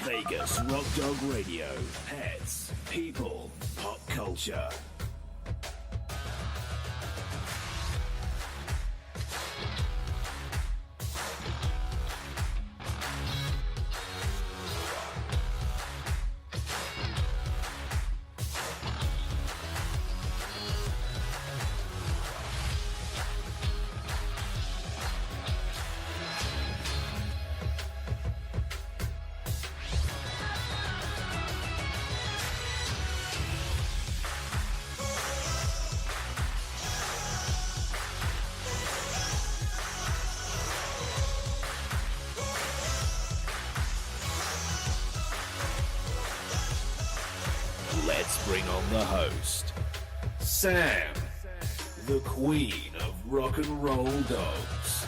Vegas Rock Dog Radio. Pets, people, pop culture. Bring on the host, Sam, the queen of rock and roll dogs.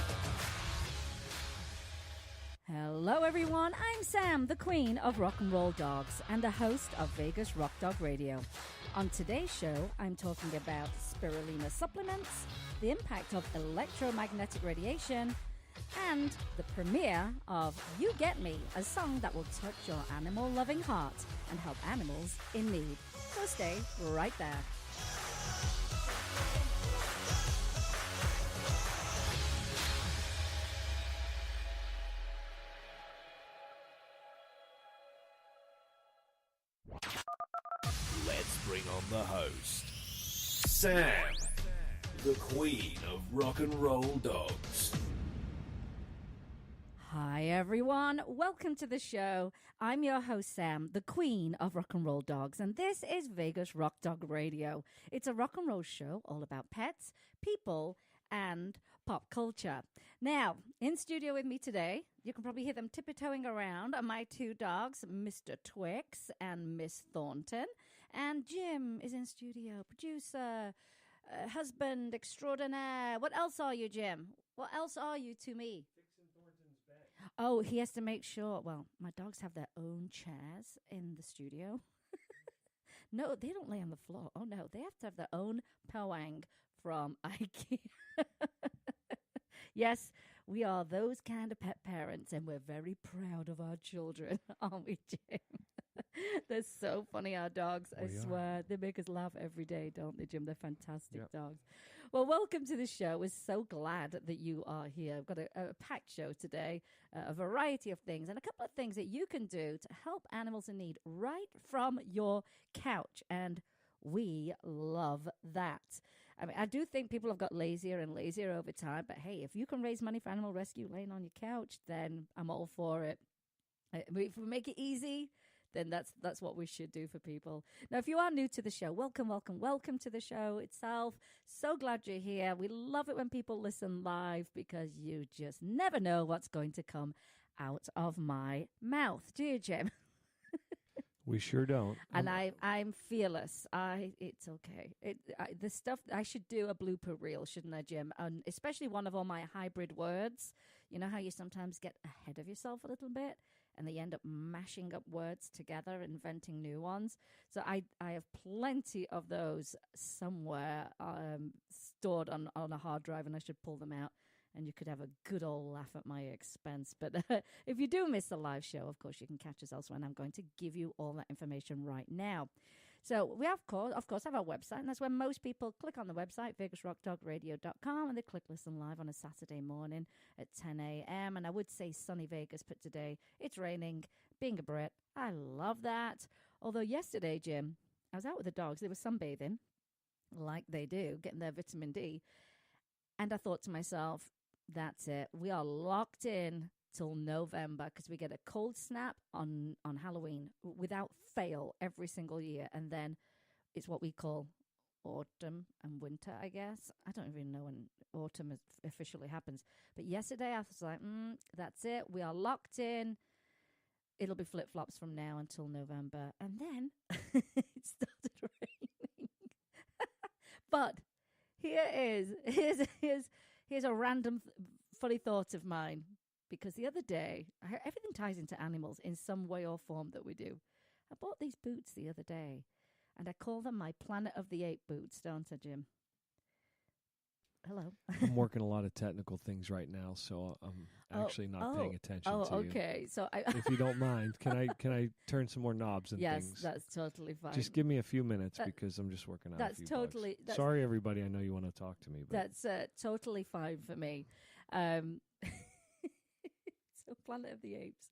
Hello everyone, I'm Sam, the queen of rock and roll dogs and the host of Vegas Rock Dog Radio. On today's show, I'm talking about spirulina supplements, the impact of electromagnetic radiation, and the premiere of You Get Me, a song that will touch your animal-loving heart and help animals in need. So stay right there. Let's bring on the host, Sam, the queen of rock and roll dogs. Hi everyone, welcome to the show. I'm your host Sam, the queen of rock and roll dogs, and this is Vegas Rock Dog Radio. It's a rock and roll show all about pets, people, and pop culture. Now, in studio with me today, you can probably hear them tiptoeing around, are my two dogs, Mr. Twix and Miss Thornton. And Jim is in studio, producer, husband extraordinaire. What else are you, Jim? What else are you to me? Oh, he has to make sure. Well, my dogs have their own chairs in the studio. No, they don't lay on the floor. Oh, no, they have to have their own poang from IKEA. Yes, we are those kind of pet parents, and we're very proud of our children, aren't we, Jim? They're so funny, our dogs. I swear. They make us laugh every day, don't they, Jim? They're fantastic dogs. Well, welcome to the show. We're so glad that you are here. We've got a packed show today, a variety of things, and a couple of things that you can do to help animals in need right from your couch. And we love that. I mean, I do think people have got lazier and lazier over time, but hey, if you can raise money for animal rescue laying on your couch, then I'm all for it. If we make it easy, then that's what we should do for people. Now, if you are new to the show, welcome to the show itself. So glad you're here. We love it when people listen live because you just never know what's going to come out of my mouth. Do you, Jim? We sure don't. And I'm fearless. It's okay. The stuff, I should do a blooper reel, shouldn't I, Jim? And especially one of all my hybrid words. You know how you sometimes get ahead of yourself a little bit and then you end up mashing up words together, inventing new ones. So I have plenty of those somewhere stored on a hard drive, and I should pull them out. And you could have a good old laugh at my expense. But if you do miss the live show, of course, you can catch us elsewhere. And I'm going to give you all that information right now. So we, of course, have our website. And that's where most people click on the website, vegasrockdogradio.com. And they click listen live on a Saturday morning at 10 a.m. And I would say sunny Vegas, but today it's raining. Being a Brit, I love that. Although yesterday, Jim, I was out with the dogs. They were sunbathing, like they do, getting their vitamin D. And I thought to myself, that's it. We are locked in till November because we get a cold snap on Halloween without fail every single year. And then it's what we call autumn and winter, I guess. I don't even know when autumn officially happens. But yesterday I was like, that's it. We are locked in. It'll be flip-flops from now until November. And then it started raining. But here's a random funny thought of mine, because the other day, everything ties into animals in some way or form that we do. I bought these boots the other day, and I call them my Planet of the Apes boots, don't I, Jim? Hello. I'm working a lot of technical things right now, so I'm actually not paying attention to you. Okay. So If you don't mind, can I turn some more knobs and yes, things? that's totally fine. Just give me a few minutes because I'm just working on a few bugs. Sorry, everybody. I know you want to talk to me, but that's totally fine for me. So, Planet of the Apes.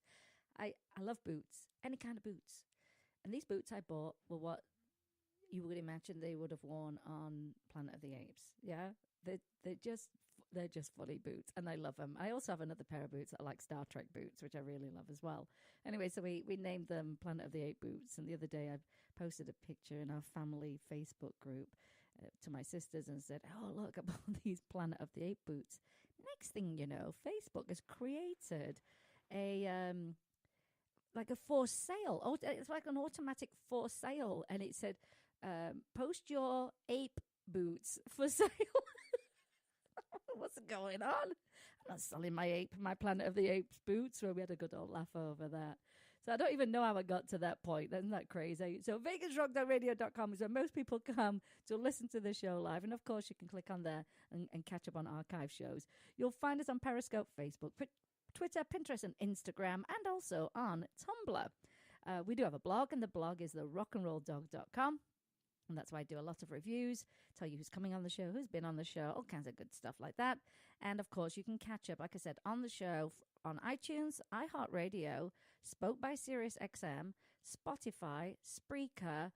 I love boots, any kind of boots, and these boots I bought were what you would imagine they would have worn on Planet of the Apes. Yeah, they're just funny boots, and I love them. I also have another pair of boots that are like Star Trek boots, which I really love as well. Anyway, so we named them Planet of the Ape boots, and the other day I posted a picture in our family Facebook group to my sisters and said, "Oh, look, I bought these Planet of the Ape boots." Next thing you know, Facebook has created a like a for sale. Oh, it's like an automatic for sale, and it said, "Post your ape boots for sale." What's going on? I'm not selling my Planet of the Apes boots. Where we had a good old laugh over that. So I don't even know how I got to that point. Isn't that crazy? So vegasrockdogradio.com is where most people come to listen to the show live. And, of course, you can click on there and catch up on archive shows. You'll find us on Periscope, Facebook, Twitter, Pinterest, and Instagram, and also on Tumblr. We do have a blog, and the blog is therockandrolldog.com. And that's why I do a lot of reviews, tell you who's coming on the show, who's been on the show, all kinds of good stuff like that. And, of course, you can catch up, like I said, on the show on iTunes, iHeartRadio, Spoke by SiriusXM, Spotify, Spreaker.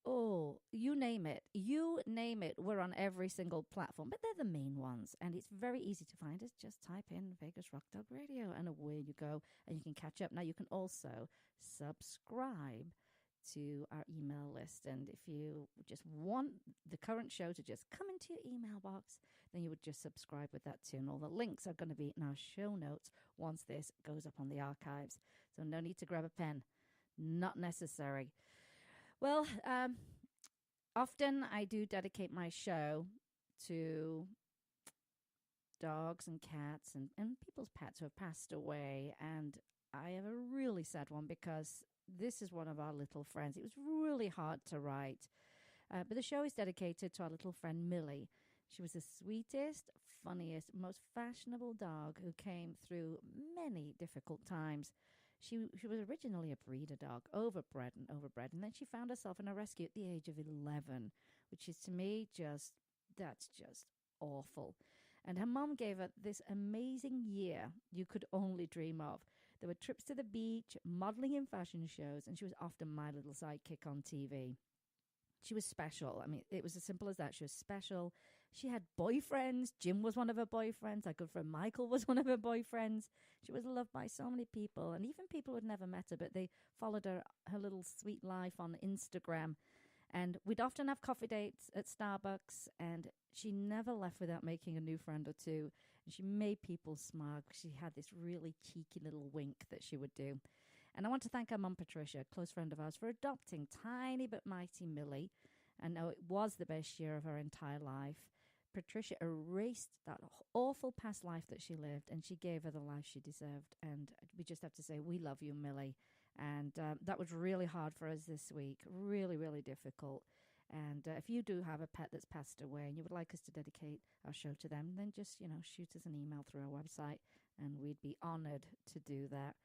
Oh, you name it. You name it. We're on every single platform, but they're the main ones. And it's very easy to find us. Just type in Vegas Rock Dog Radio and away you go. And you can catch up. Now, you can also subscribe to our email list. And if you just want the current show to just come into your email box, then you would just subscribe with that too. And all the links are going to be in our show notes once this goes up on the archives. So no need to grab a pen. Not necessary. Well, often I do dedicate my show to dogs and cats and people's pets who have passed away. And I have a really sad one because this is one of our little friends. It was really hard to write. But the show is dedicated to our little friend Millie. She was the sweetest, funniest, most fashionable dog who came through many difficult times. She was originally a breeder dog, overbred, and then she found herself in a rescue at the age of 11, which is to me that's just awful. And her mom gave her this amazing year you could only dream of. There were trips to the beach, modeling in fashion shows, and she was often my little sidekick on TV. She was special. I mean, it was as simple as that. She was special. She had boyfriends. Jim was one of her boyfriends. Our good friend Michael was one of her boyfriends. She was loved by so many people, and even people who had never met her, but they followed her little sweet life on Instagram. And we'd often have coffee dates at Starbucks, and she never left without making a new friend or two. And she made people smile. She had this really cheeky little wink that she would do. And I want to thank our mum, Patricia, a close friend of ours, for adopting tiny but mighty Millie. I know it was the best year of her entire life. Patricia erased that awful past life that she lived, and she gave her the life she deserved. And we just have to say, we love you, Millie. And that was really hard for us this week. Really, really difficult. And if you do have a pet that's passed away and you would like us to dedicate our show to them, then just, shoot us an email through our website, and we'd be honored to do that.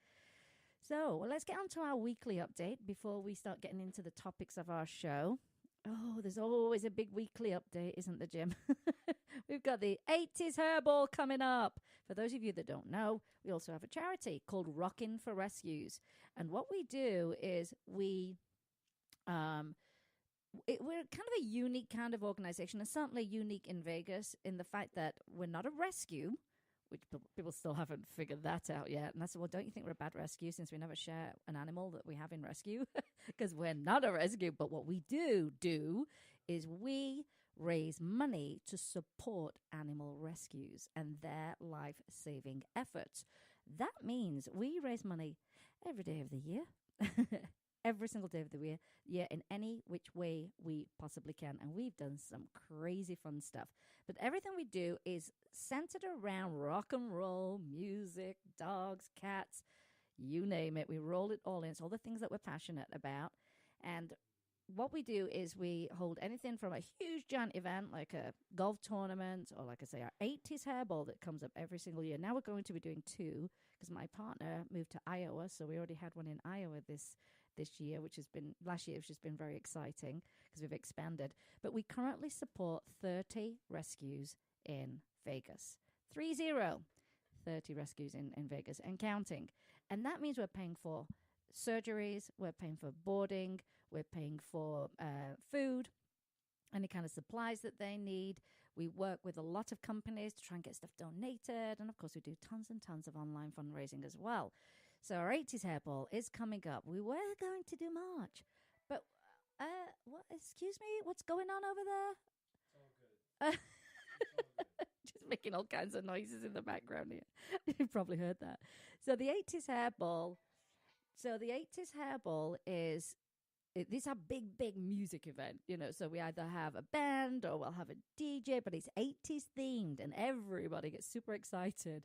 So let's get on to our weekly update before we start getting into the topics of our show. Oh, there's always a big weekly update, isn't there, Jim? We've got the 80s Hairball coming up. For those of you that don't know, we also have a charity called Rockin' for Rescues. And what we do is we're kind of a unique kind of organization, and certainly unique in Vegas in the fact that we're not a rescue, which people still haven't figured that out yet. And I said, well, don't you think we're a bad rescue since we never share an animal that we have in rescue? Because we're not a rescue. But what we do is we raise money to support animal rescues and their life-saving efforts. That means we raise money every day of the year, every single day of the year in any which way we possibly can. And we've done some crazy fun stuff. But everything we do is centered around rock and roll, music, dogs, cats, you name it. We roll it all in. It's all the things that we're passionate about. And what we do is we hold anything from a huge giant event like a golf tournament or, like I say, our 80s hairball that comes up every single year. Now we're going to be doing 2 because my partner moved to Iowa, so we already had one in Iowa this year, which has been last year, which has been very exciting because we've expanded. But we currently support 30 rescues in Vegas. 30 rescues in Vegas and counting. And that means we're paying for surgeries, we're paying for boarding, we're paying for food, any kind of supplies that they need. We work with a lot of companies to try and get stuff donated. And, of course, we do tons and tons of online fundraising as well. So our 80s hairball is coming up. We were going to do March. But, excuse me, what's going on over there? It's all good. It's all good. Just making all kinds of noises in the background here. You probably heard that. So the 80s hairball is, these are big music event, so we either have a band or we'll have a DJ, but it's 80s themed and everybody gets super excited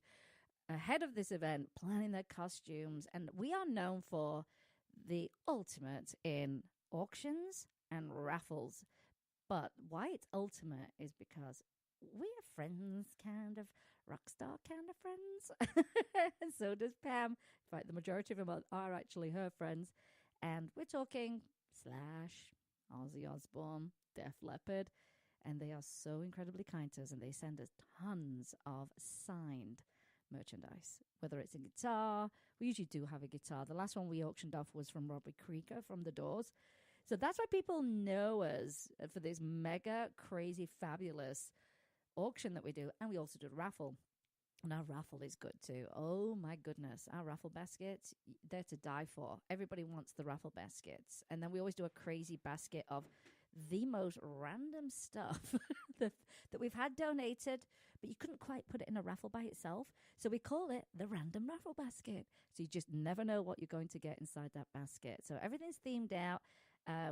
ahead of this event, planning their costumes. And we are known for the ultimate in auctions and raffles. But why it's ultimate is because we are friends, kind of rock star kind of friends. And so does Pam. In fact, the majority of them are actually her friends. And we're talking Slash, Ozzy Osbourne, Def Leppard. And they are so incredibly kind to us. And they send us tons of signed merchandise, whether it's a guitar. We usually do have a guitar. The last one we auctioned off was from Robbie Krieger from The Doors. So that's why people know us for this mega, crazy, fabulous auction that we do. And we also do a raffle. And our raffle is good too. Oh my goodness. Our raffle baskets, they're to die for. Everybody wants the raffle baskets. And then we always do a crazy basket of the most random stuff that we've had donated, but you couldn't quite put it in a raffle by itself. So we call it the random raffle basket. So you just never know what you're going to get inside that basket. So everything's themed out.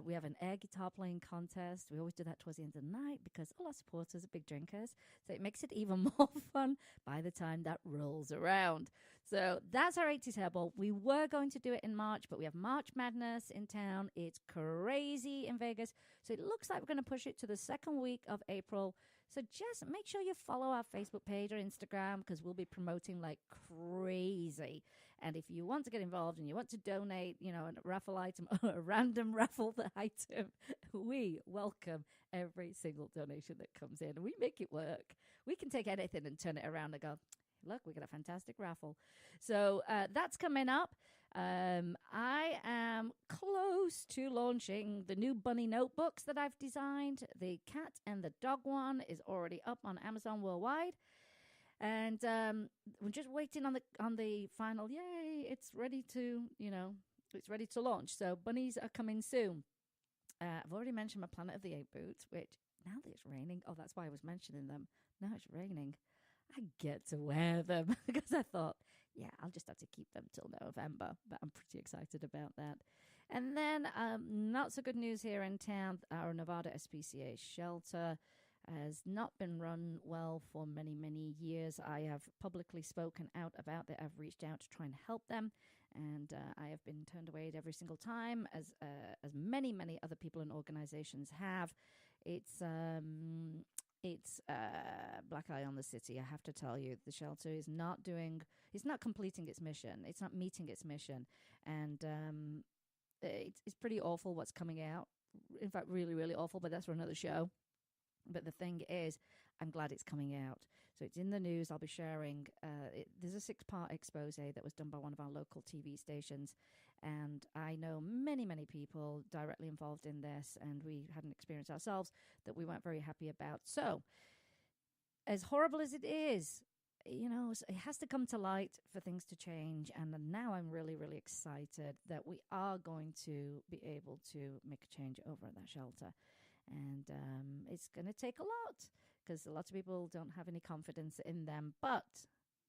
We have an air guitar playing contest. We always do that towards the end of the night because all our supporters are big drinkers. So it makes it even more fun by the time that rolls around. So that's our 80s hairball. We were going to do it in March, but we have March Madness in town. It's crazy in Vegas. So it looks like we're going to push it to the second week of April. So just make sure you follow our Facebook page or Instagram because we'll be promoting like crazy. And if you want to get involved and you want to donate, a raffle item or a random raffle item, we welcome every single donation that comes in. And we make it work. We can take anything and turn it around and go, look, we got a fantastic raffle. So that's coming up. I am close to launching the new bunny notebooks that I've designed. The cat and the dog one is already up on Amazon worldwide. And we're just waiting on the final. Yay! It's ready to launch. So bunnies are coming soon. I've already mentioned my Planet of the Apes boots, which now that it's raining, that's why I was mentioning them. Now it's raining, I get to wear them because I thought, I'll just have to keep them till November. But I'm pretty excited about that. And then not so good news here in town. Our Nevada SPCA shelter has not been run well for many, many years. I have publicly spoken out about that. I've reached out to try and help them, and I have been turned away every single time, as many, many other people and organizations have. It's black eye on the city. I have to tell you, the shelter is not completing its mission. It's not meeting its mission, and it's pretty awful what's coming out. In fact, really, really awful. But that's for another show. But the thing is, I'm glad it's coming out. So it's in the news. I'll be sharing. There's a 6-part expose that was done by one of our local TV stations. And I know many, many people directly involved in this. And we had an experience ourselves that we weren't very happy about. So as horrible as it is, it has to come to light for things to change. And now I'm really, really excited that we are going to be able to make a change over at that shelter. And it's going to take a lot because a lot of people don't have any confidence in them. But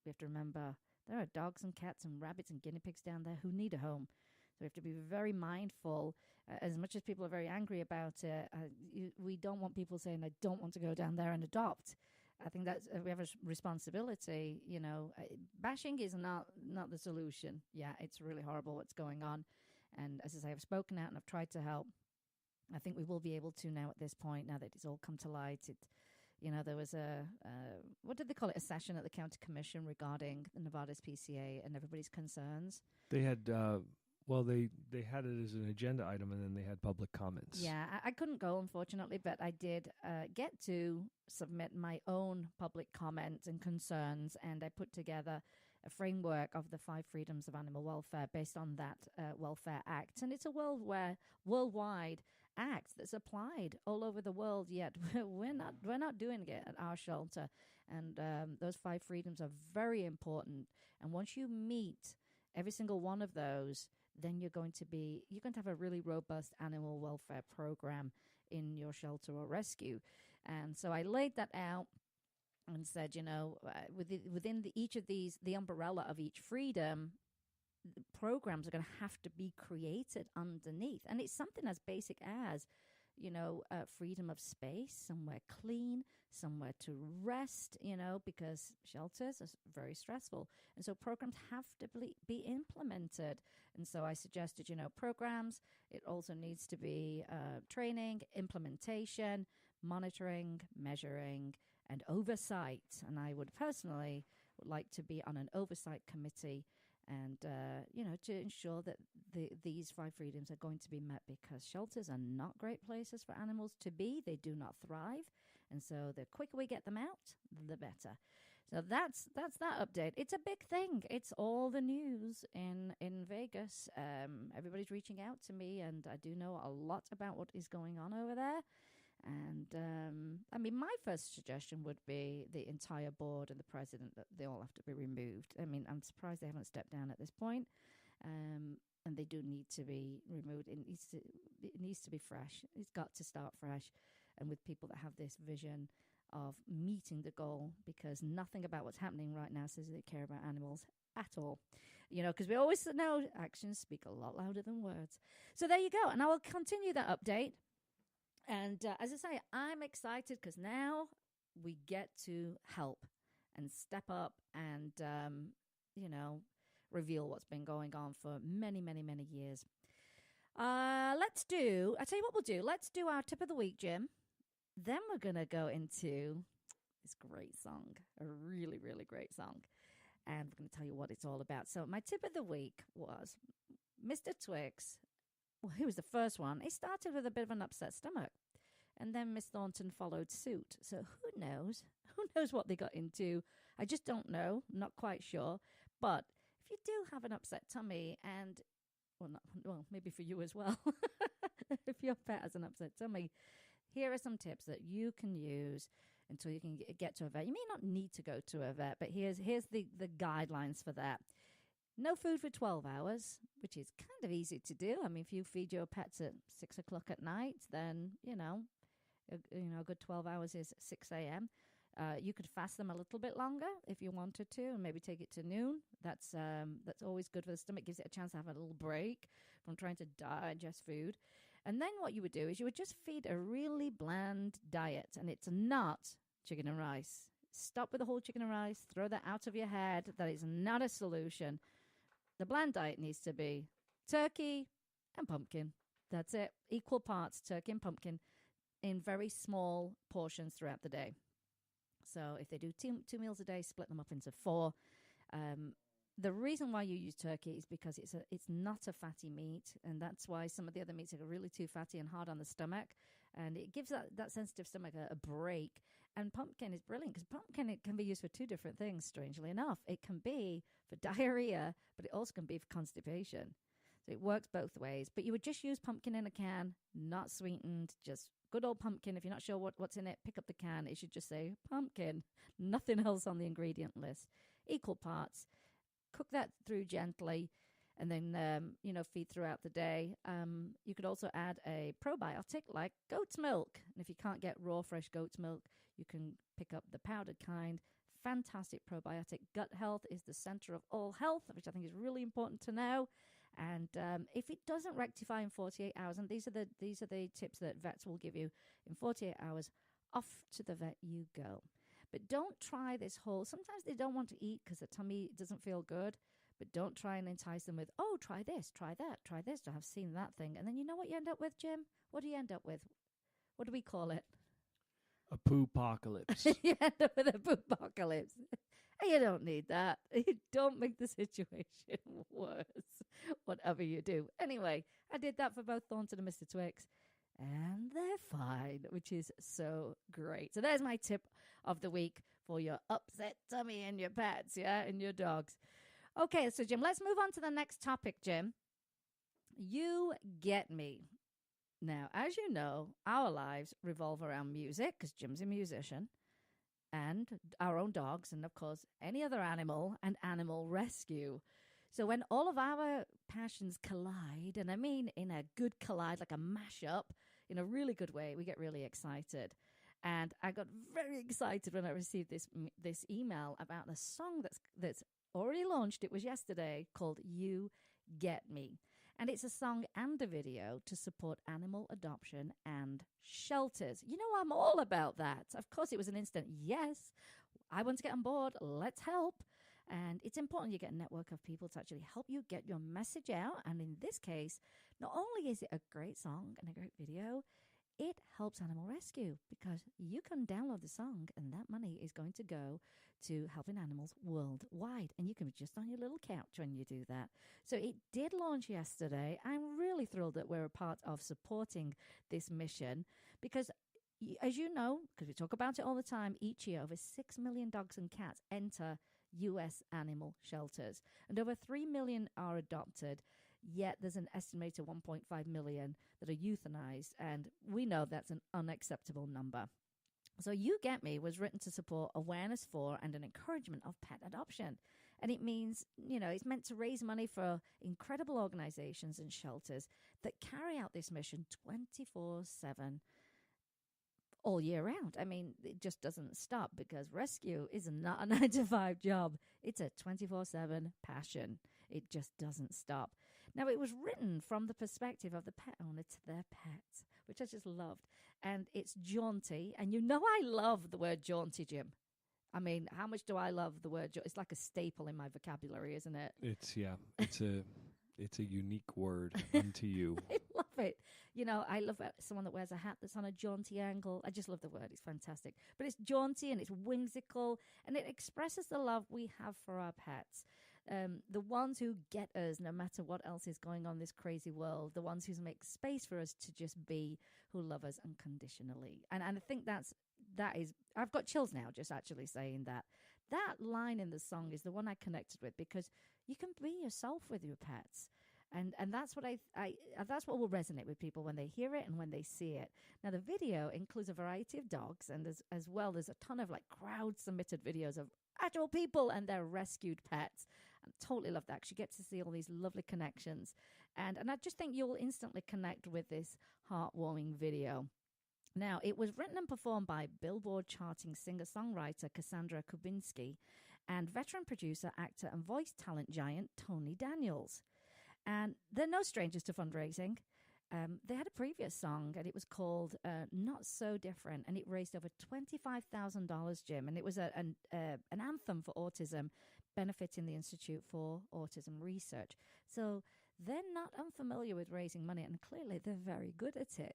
we have to remember there are dogs and cats and rabbits and guinea pigs down there who need a home. So we have to be very mindful. As much as people are very angry about it, we don't want people saying, I don't want to go down there and adopt. I think that we have a responsibility. Bashing is not the solution. Yeah, it's really horrible what's going on. And as I say, I've spoken out and I've tried to help. I think we will be able to now at this point, now that it's all come to light. There was what did they call it? A session at the county commission regarding Nevada's PCA and everybody's concerns. They had, they had it as an agenda item, and then they had public comments. Yeah, I couldn't go, unfortunately, but I did get to submit my own public comments and concerns, and I put together a framework of the 5 freedoms of animal welfare based on that Welfare Act. And it's a worldwide act that's applied all over the world, yet we're not doing it at our shelter. And those 5 freedoms are very important. And once you meet every single one of those, then you're going to have a really robust animal welfare program in your shelter or rescue. And so I laid that out and said, within each of these, the umbrella of each freedom, programs are going to have to be created underneath. And it's something as basic as, freedom of space, somewhere clean, somewhere to rest, because shelters are very stressful. And so programs have to be implemented. And so I suggested, programs. It also needs to be training, implementation, monitoring, measuring, and oversight. And I would personally like to be on an oversight committee and, to ensure that these 5 freedoms are going to be met, because shelters are not great places for animals to be. They do not thrive. And so the quicker we get them out, the better. So that's that update. It's a big thing. It's all the news in Vegas. Everybody's reaching out to me, and I do know a lot about what is going on over there. And, my first suggestion would be the entire board and the president, that they all have to be removed. I'm surprised they haven't stepped down at this point. And they do need to be removed. It needs to be fresh. It's got to start fresh. And with people that have this vision of meeting the goal, because nothing about what's happening right now says they care about animals at all. Because we always know actions speak a lot louder than words. So there you go. And I will continue that update. And as I say, I'm excited because now we get to help and step up and, reveal what's been going on for many, many, many years. I'll tell you what we'll do. Let's do our tip of the week, Jim. Then we're going to go into this great song, a really, really great song. And we're going to tell you what it's all about. So my tip of the week was Mr. Twix. Well, he was the first one. He started with a bit of an upset stomach. And then Miss Thornton followed suit. So who knows? Who knows what they got into? I just don't know. I'm not quite sure. But if you do have an upset tummy and, maybe for you as well, if your pet has an upset tummy, here are some tips that you can use until you can get to a vet. You may not need to go to a vet, but here's the guidelines for that. No food for 12 hours, which is kind of easy to do. If you feed your pets at 6 o'clock at night, then, a good 12 hours is 6 a.m. You could fast them a little bit longer if you wanted to, and maybe take it to noon. That's always good for the stomach. Gives it a chance to have a little break from trying to digest food. And then what you would do is you would just feed a really bland diet, and it's not chicken and rice. Stop with the whole chicken and rice. Throw that out of your head. That is not a solution. The bland diet needs to be turkey and pumpkin. That's it. Equal parts turkey and pumpkin in very small portions throughout the day. So if they do two meals a day, split them up into 4. The reason why you use turkey is because it's not a fatty meat, and that's why some of the other meats are really too fatty and hard on the stomach, and it gives that sensitive stomach a break. And pumpkin is brilliant because pumpkin, it can be used for 2 different things, strangely enough. It can be for diarrhea, but it also can be for constipation. So it works both ways. But you would just use pumpkin in a can, not sweetened, just good old pumpkin. If you're not sure what's in it, pick up the can. It should just say pumpkin, nothing else on the ingredient list. Equal parts. Cook that through gently, and then, feed throughout the day. You could also add a probiotic like goat's milk. And if you can't get raw, fresh goat's milk, you can pick up the powdered kind. Fantastic probiotic. Gut health is the center of all health, which I think is really important to know. And if it doesn't rectify in 48 hours, and these are the tips that vets will give you, in 48 hours, off to the vet you go. But don't try this whole, sometimes they don't want to eat because the tummy doesn't feel good. But don't try and entice them with, oh, try this, try that, try this. I've seen that thing. And then you know what you end up with, Jim? What do you end up with? What do we call it? A poo-pocalypse. You end up with a poo-pocalypse. You don't need that. Don't make the situation worse, whatever you do. Anyway, I did that for both Thornton and Mr. Twix, and they're fine, which is so great. So there's my tip of the week for your upset tummy and your pets, and your dogs. Okay, so Jim, let's move on to the next topic, Jim. You get me. Now, as you know, our lives revolve around music, because Jim's a musician, and our own dogs, and of course, any other animal and animal rescue. So when all of our passions collide, and I mean in a good collide, like a mashup, in a really good way, we get really excited. And I got very excited when I received this email about a song that's already launched. It was yesterday, called You Get Me. And it's a song and a video to support animal adoption and shelters. You know, I'm all about that. Of course, it was an instant yes. I want to get on board. Let's help. And it's important you get a network of people to actually help you get your message out. And in this case, not only is it a great song and a great video, it helps animal rescue, because you can download the song and that money is going to go to helping animals worldwide. And you can be just on your little couch when you do that. So it did launch yesterday. I'm really thrilled that we're a part of supporting this mission, because as you know, because we talk about it all the time, each year over 6 million dogs and cats enter U.S. animal shelters, and over 3 million are adopted. Yet there's an estimated 1.5 million that are euthanized, and we know that's an unacceptable number. So You Get Me was written to support awareness for and an encouragement of pet adoption. And it means, it's meant to raise money for incredible organizations and shelters that carry out this mission 24/7 all year round. I mean, it just doesn't stop, because rescue is not a 9-to-5 job. It's a 24/7 passion. It just doesn't stop. Now, it was written from the perspective of the pet owner to their pets, which I just loved. And it's jaunty. And I love the word jaunty, Jim. I mean, how much do I love the word jaunty? It's like a staple in my vocabulary, isn't it? It's a unique word unto you. I love it. I love someone that wears a hat that's on a jaunty angle. I just love the word. It's fantastic. But it's jaunty and it's whimsical, and it expresses the love we have for our pets. The ones who get us no matter what else is going on in this crazy world, the ones who make space for us to just be, who love us unconditionally. And I think that is, I've got chills now just actually saying that. That line in the song is the one I connected with, because you can be yourself with your pets. And that's what that's what will resonate with people when they hear it and when they see it. Now, the video includes a variety of dogs, and as well there's a ton of crowd submitted videos of actual people and their rescued pets. I totally love that, because you get to see all these lovely connections. And I just think you'll instantly connect with this heartwarming video. Now, it was written and performed by Billboard charting singer-songwriter Cassandra Kubinski and veteran producer, actor, and voice talent giant Tonydaniels. And they're no strangers to fundraising. They had a previous song, and it was called Not So Different, and it raised over $25,000, Jim. And it was an anthem for autism, benefiting the Institute for Autism Research. So they're not unfamiliar with raising money, and clearly they're very good at it.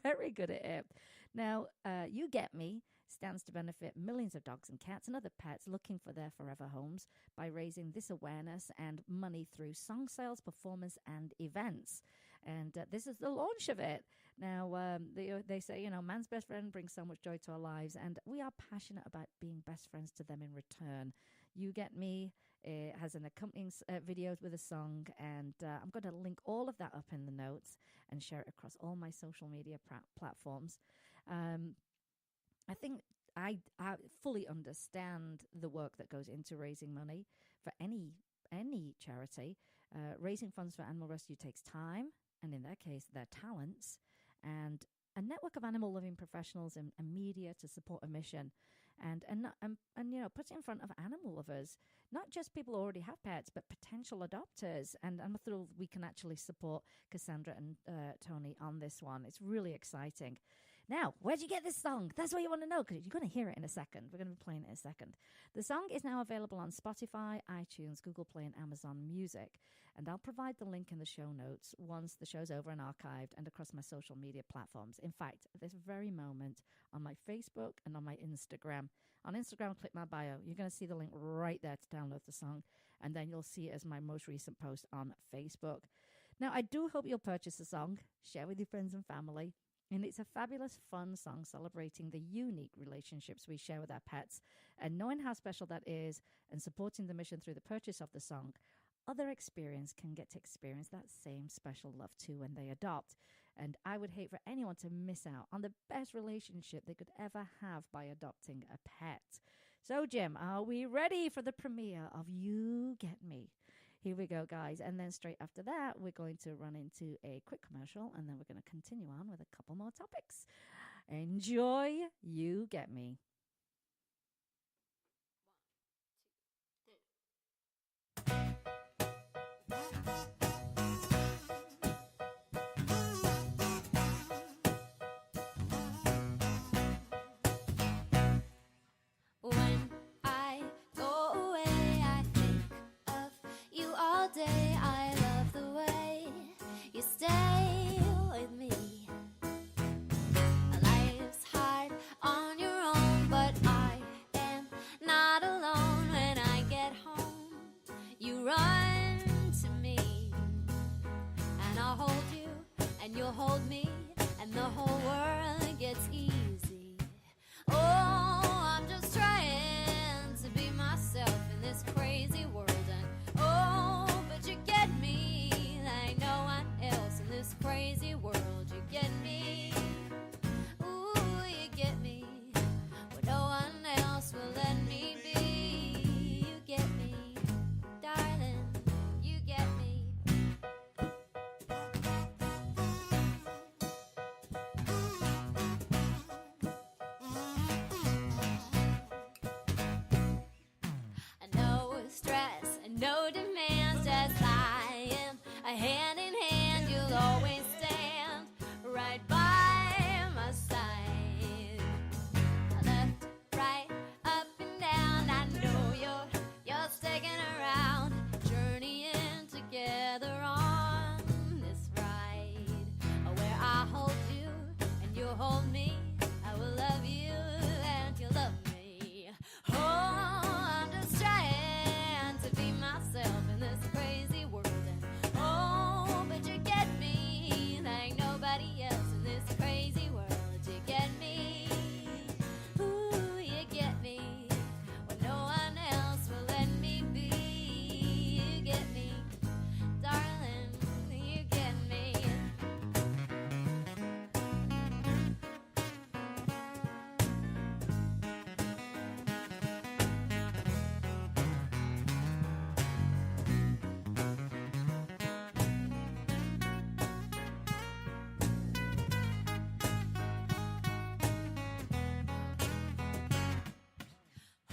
Very good at it. Now, You Get Me stands to benefit millions of dogs and cats and other pets looking for their forever homes by raising this awareness and money through song sales, performance, and events. And this is the launch of it. Now, they say, man's best friend brings so much joy to our lives, and we are passionate about being best friends to them in return. You Get Me has an accompanying videos with a song, and I'm going to link all of that up in the notes and share it across all my social media platforms. I think I fully understand the work that goes into raising money for any charity. Raising funds for animal rescue takes time, and in their case, their talents, and a network of animal-loving professionals and media to support a mission. And put it in front of animal lovers, not just people who already have pets, but potential adopters. And I'm thrilled we can actually support Cassandra and Tony on this one. It's really exciting. Now, where'd you get this song? That's what you want to know, because you're going to hear it in a second. We're going to be playing it in a second. The song is now available on Spotify, iTunes, Google Play, and Amazon Music. And I'll provide the link in the show notes once the show's over and archived and across my social media platforms. In fact, at this very moment, on my Facebook and on my Instagram. On Instagram, click my bio. You're going to see the link right there to download the song. And then you'll see it as my most recent post on Facebook. Now, I do hope you'll purchase the song, share with your friends and family. And it's a fabulous, fun song celebrating the unique relationships we share with our pets. And knowing how special that is and supporting the mission through the purchase of the song, other experience can get to experience that same special love too when they adopt. And I would hate for anyone to miss out on the best relationship they could ever have by adopting a pet. So, Jim, are we ready for the premiere of You Get Me? Here we go, guys. And then straight after that, we're going to run into a quick commercial, and then we're going to continue on with a couple more topics. Enjoy You Get Me. When I go away, I think of you all day. I love the way you stay with me. Life's hard on your own, but I am not alone. When I get home, you run to me, and I'll hold you, and you'll hold me, and the whole world gets easy. Oh, I'm just trying to be myself in this crazy world. And oh, but you get me like no one else in this crazy world. You get me, ooh, you get me where no one else will let me be. You get me, darling, you get me. No stress and no demands, just I am a hand in hand. You'll always stand right by my side. Left, right, up and down. I know you're sticking around, journeying together on this ride, where I hold you and you hold me. I will love you and you love me. Oh, I'm just trying to be myself in this crazy world. And oh, but you get me like nobody else in this crazy world. You get me, ooh, you get me when no one else will let me be. You get me, darling, you get me.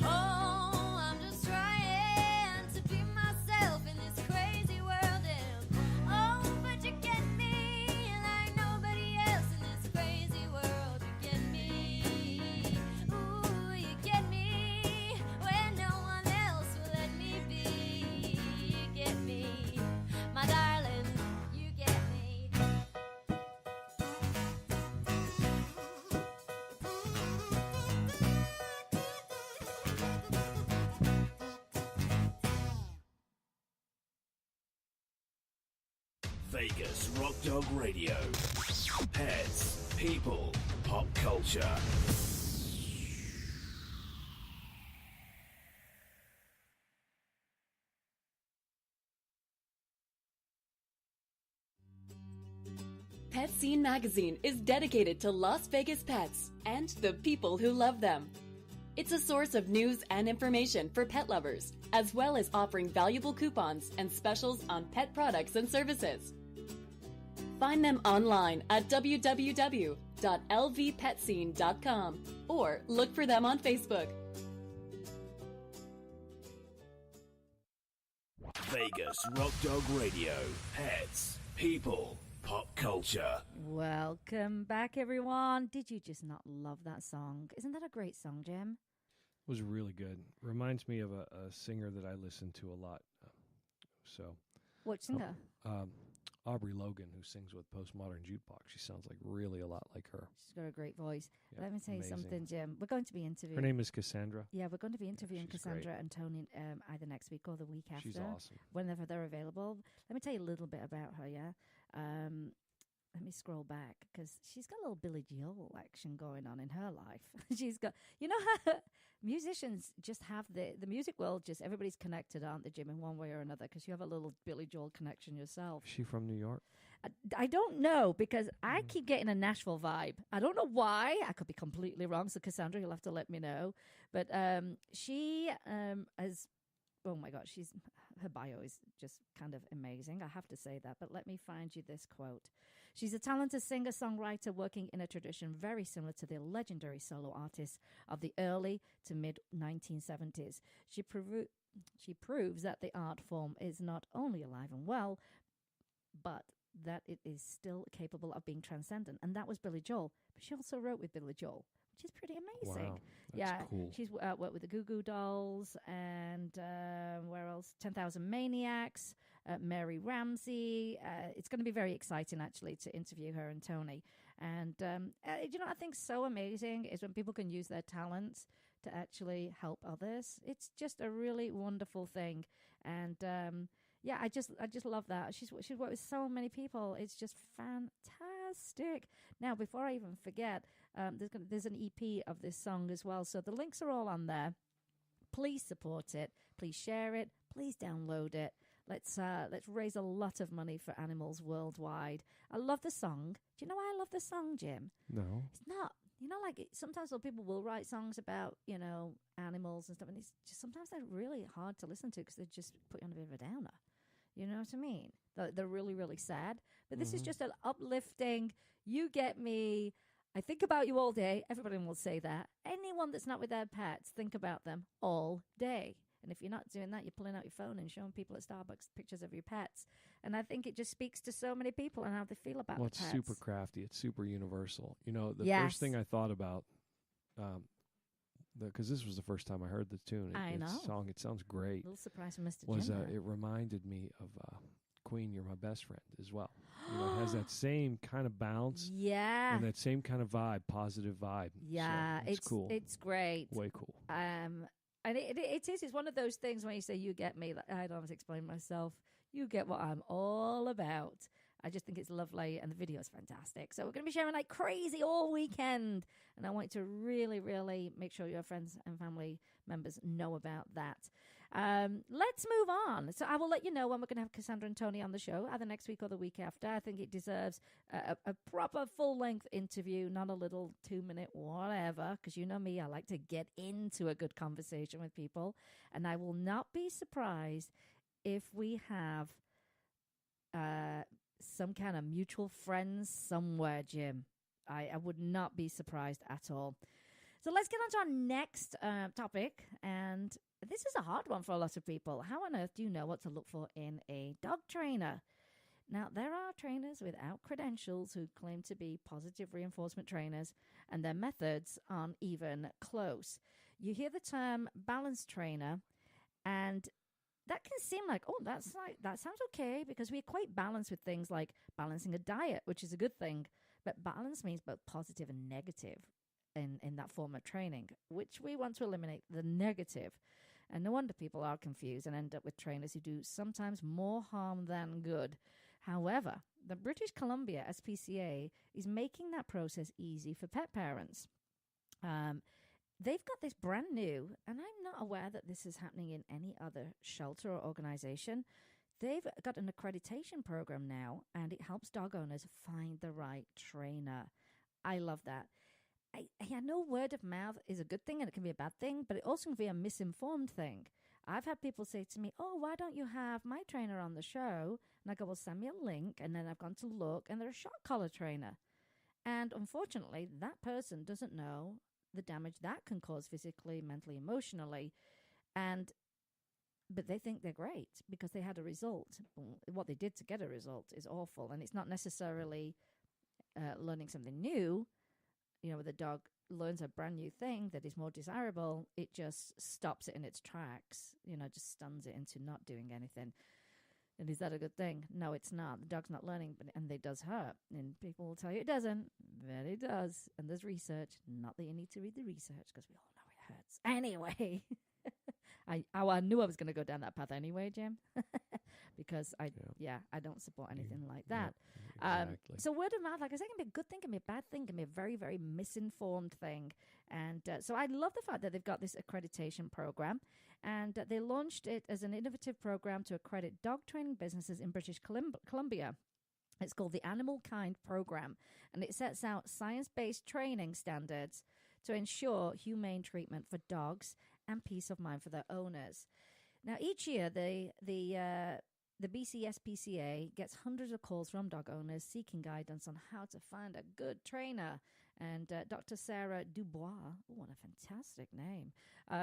Oh, I'm just trying to be myself in this crazy world. And oh, but you get me like nobody else in this crazy world. You get me, ooh, you get me when no one else will let me be. You get me, my darling, you get me. Vegas Rock Dog Radio. Pets, people, pop culture. Pet Scene Magazine is dedicated to Las Vegas pets and the people who love them. It's a source of news and information for pet lovers, as well as offering valuable coupons and specials on pet products and services. Find them online at www.lvpetscene.com or look for them on Facebook. Vegas Rock Dog Radio. Pets, people, pop culture. Welcome back, everyone. Did you just not love that song? Isn't that a great song, Jim? It was really good. Reminds me of a singer that I listen to a lot. What singer? Aubrey Logan, who sings with Postmodern Jukebox. She sounds like really a lot like her. She's got a great voice. Yep, Let me tell you something, Jim. We're going to be interviewing. Her name is Cassandra. Yeah, we're going to be interviewing Cassandra great. and Tony either next week or the week after. She's awesome. Whenever they're available. Let me tell you a little bit about her, yeah? Let me scroll back because she's got a little Billy Joel action going on in her life. She's got, you know how musicians just have the music world, just everybody's connected, aren't they, Jim, in one way or another? Because you have a little Billy Joel connection yourself. Is she from New York? I don't know because I keep getting a Nashville vibe. I don't know why. I could be completely wrong. So Cassandra, you'll have to let me know. But she has, oh my God, her bio is just kind of amazing. I have to say that. But let me find you this quote. She's a talented singer-songwriter working in a tradition very similar to the legendary solo artists of the early to mid-1970s. She proves that the art form is not only alive and well, but that it is still capable of being transcendent. And that was Billy Joel. But she also wrote with Billy Joel, which is pretty amazing. Wow, that's cool. She's worked with the Goo Goo Dolls and where else? 10,000 Maniacs, Mary Ramsey. It's going to be very exciting, actually, to interview her and Tony. And, you know what I think so amazing is when people can use their talents to actually help others. It's just a really wonderful thing. And, yeah, I just love that. She's worked with so many people. It's just fantastic. Now, before I even forget, there's an EP of this song as well. So the links are all on there. Please support it. Please share it. Please download it. Let's raise a lot of money for animals worldwide. I love the song. Do you know why I love the song, Jim? No. It's not. You know, like sometimes people will write songs about, you know, animals and stuff, and it's just sometimes they're really hard to listen to because they just put you on a bit of a downer. You know what I mean? They're really, really sad. But this is just an uplifting, you get me, I think about you all day. Everybody will say that. Anyone that's not with their pets, think about them all day. And if you're not doing that, you're pulling out your phone and showing people at Starbucks pictures of your pets. And I think it just speaks to so many people and how they feel about the pets. Well, it's super crafty. It's super universal. You know, the first thing I thought about, because this was the first time I heard the tune. Song. It sounds great. A little surprise from Mr. Was Jim. it reminded me of Queen, You're My Best Friend as well. You know, it has that same kind of bounce. Yeah. And that same kind of vibe, positive vibe. Yeah. So it's cool. It's great. Way cool. And it is. It's one of those things when you say, you get me, like, I don't have to explain myself. You get what I'm all about. I just think it's lovely, and the video is fantastic. So we're going to be sharing like crazy all weekend, and I want you to really, really make sure your friends and family members know about that. Let's move on. So I will let you know when we're going to have Cassandra and Tony on the show, either next week or the week after. I think it deserves a proper full-length interview, not a little 2-minute whatever, because you know me, I like to get into a good conversation with people, and I will not be surprised if we have some kind of mutual friends somewhere, Jim. I would not be surprised at all. So let's get on to our next topic, and this is a hard one for a lot of people. How on earth do you know what to look for in a dog trainer? Now, there are trainers without credentials who claim to be positive reinforcement trainers, and their methods aren't even close. You hear the term balance trainer, and that can seem like, oh, that sounds okay, because we equate balance with things like balancing a diet, which is a good thing. But balance means both positive and negative in that form of training, which we want to eliminate the negative. And no wonder people are confused and end up with trainers who do sometimes more harm than good. However, the British Columbia SPCA is making that process easy for pet parents. They've got this brand new, and I'm not aware that this is happening in any other shelter or organization. They've got an accreditation program now, and it helps dog owners find the right trainer. I love that. I know word of mouth is a good thing and it can be a bad thing, but it also can be a misinformed thing. I've had people say to me, oh, why don't you have my trainer on the show? And I go, well, send me a link. And then I've gone to look, and they're a shock collar trainer. And unfortunately, that person doesn't know the damage that can cause physically, mentally, emotionally. And but they think they're great because they had a result. What they did to get a result is awful, and it's not necessarily learning something new. You know, where the dog learns a brand new thing that is more desirable, it just stops it in its tracks, you know, just stuns it into not doing anything. And is that a good thing? No, it's not. The dog's not learning, and it does hurt. And people will tell you it doesn't, but it does. And there's research. Not that you need to read the research, because we all know it hurts. Anyway, I knew I was going to go down that path anyway, Jim, because I don't support anything like that. Exactly. So word of mouth, like I said, can be a good thing, can be a bad thing, can be a very, very misinformed thing. And so I love the fact that they've got this accreditation program, and they launched it as an innovative program to accredit dog training businesses in British Columbia. It's called the Animal Kind Program, and it sets out science-based training standards to ensure humane treatment for dogs and peace of mind for their owners. Now, each year, the BCSPCA gets hundreds of calls from dog owners seeking guidance on how to find a good trainer. And Dr. Sarah Dubois, what a fantastic name.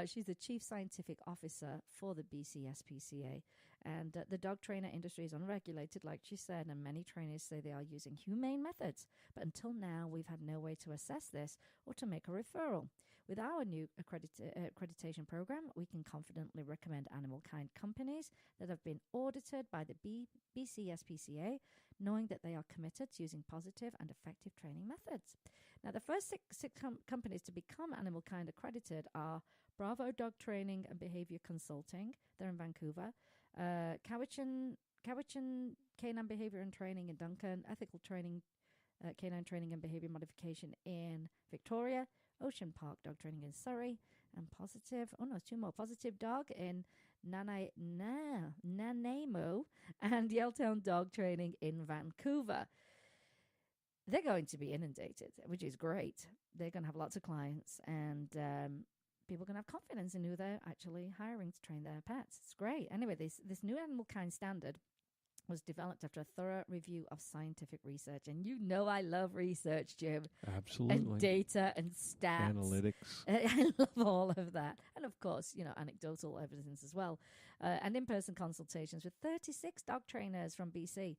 She's the Chief Scientific Officer for the BCSPCA. And the dog trainer industry is unregulated, like she said, and many trainers say they are using humane methods. But until now, we've had no way to assess this or to make a referral. With our new accreditation program, we can confidently recommend animal kind companies that have been audited by the BCSPCA, knowing that they are committed to using positive and effective training methods. Now, the first six companies to become Animal Kind accredited are Bravo Dog Training and Behavior Consulting. They're in Vancouver. Cowichan Canine Behavior and Training in Duncan. Ethical Training, Canine Training and Behavior Modification in Victoria. Ocean Park Dog Training in Surrey. And two more. Positive Dog in Nanaimo. And Yaletown Dog Training in Vancouver. They're going to be inundated, which is great. They're going to have lots of clients, and people can have confidence in who they're actually hiring to train their pets. It's great. Anyway, this new Animal Kind standard was developed after a thorough review of scientific research. And you know I love research, Jim. Absolutely. And data and stats. Analytics. I love all of that. And, of course, anecdotal evidence as well. And in-person consultations with 36 dog trainers from BC.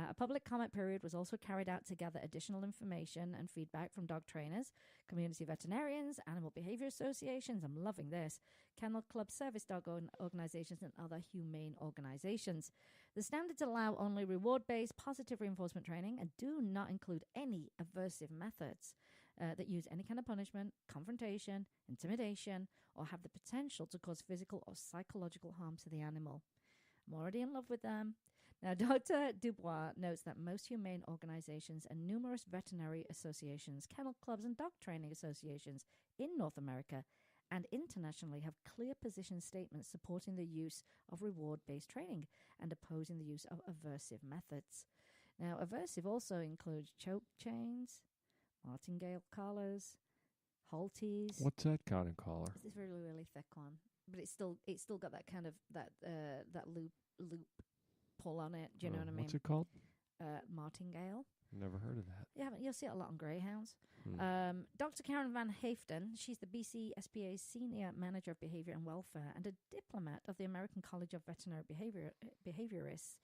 A public comment period was also carried out to gather additional information and feedback from dog trainers, community veterinarians, animal behavior associations. I'm loving this. Kennel Club, service dog organizations, and other humane organizations. The standards allow only reward-based positive reinforcement training and do not include any aversive methods that use any kind of punishment, confrontation, intimidation, or have the potential to cause physical or psychological harm to the animal. I'm already in love with them. Now, Dr. Dubois notes that most humane organizations and numerous veterinary associations, kennel clubs, and dog training associations in North America and internationally have clear position statements supporting the use of reward-based training and opposing the use of aversive methods. Now, aversive also includes choke chains, martingale collars, halties. What's that kind of collar? It's this really, really thick one, but it's still got that kind of that loop pull on it. Do you know what I mean? What's it called? Martingale. Never heard of that. Yeah, you'll see it a lot on greyhounds. Dr. Karen Van Haften, she's the BCSPA's Senior Manager of Behavior and Welfare and a diplomat of the American College of Veterinary Behaviorists,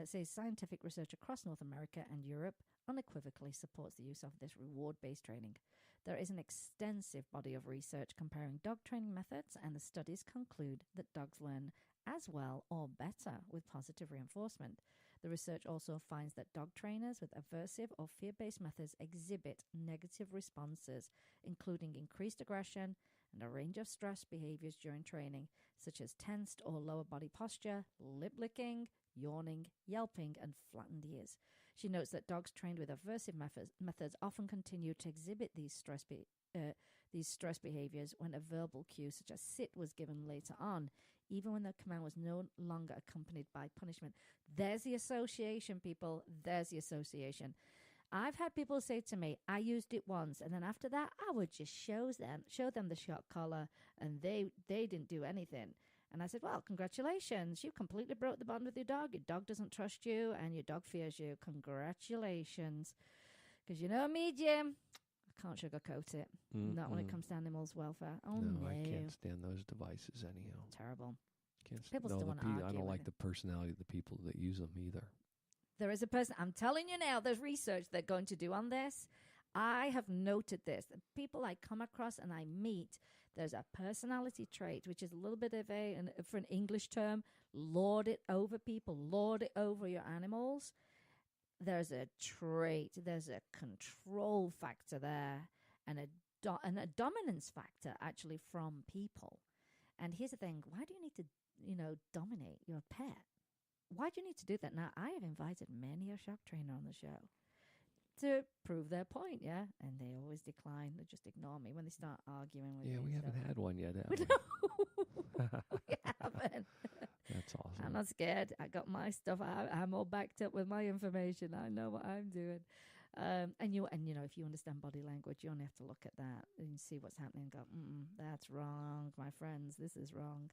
says scientific research across North America and Europe unequivocally supports the use of this reward-based training. There is an extensive body of research comparing dog training methods, and the studies conclude that dogs learn as well or better with positive reinforcement. The research also finds that dog trainers with aversive or fear-based methods exhibit negative responses, including increased aggression and a range of stress behaviors during training, such as tensed or lower body posture, lip licking, yawning, yelping, and flattened ears. She notes that dogs trained with aversive methods often continue to exhibit these stress behaviors when a verbal cue such as sit was given later on, even when the command was no longer accompanied by punishment. There's the association, people. There's the association. I've had people say to me, I used it once, and then after that, I would just show them the shock collar, and they didn't do anything. And I said, well, congratulations. You completely broke the bond with your dog. Your dog doesn't trust you, and your dog fears you. Congratulations. Because you know me, Jim, I can't sugarcoat it. Not when it comes to animals' welfare. Oh, no. I can't stand those devices anyhow. Terrible. People still wanna argue I don't with like it. the personality of the people that use them either. There is a person, I'm telling you now, there's research they're going to do on this. I have noted this. The people I come across and I meet, there's a personality trait, which is a little bit of for an English term, lord it over people, lord it over your animals. There's a trait, there's a control factor there, and a dominance factor actually from people. And here's the thing, why do you need to, dominate your pet? Why do you need to do that? Now, I have invited many a shock trainer on the show to prove their point, yeah? And they always decline. They just ignore me when they start arguing with me. Yeah, we haven't had one yet, have we? We haven't. That's awesome. I'm not scared. I got my stuff. I'm all backed up with my information. I know what I'm doing. And if you understand body language, you only have to look at that and see what's happening and go, that's wrong, my friends. This is wrong.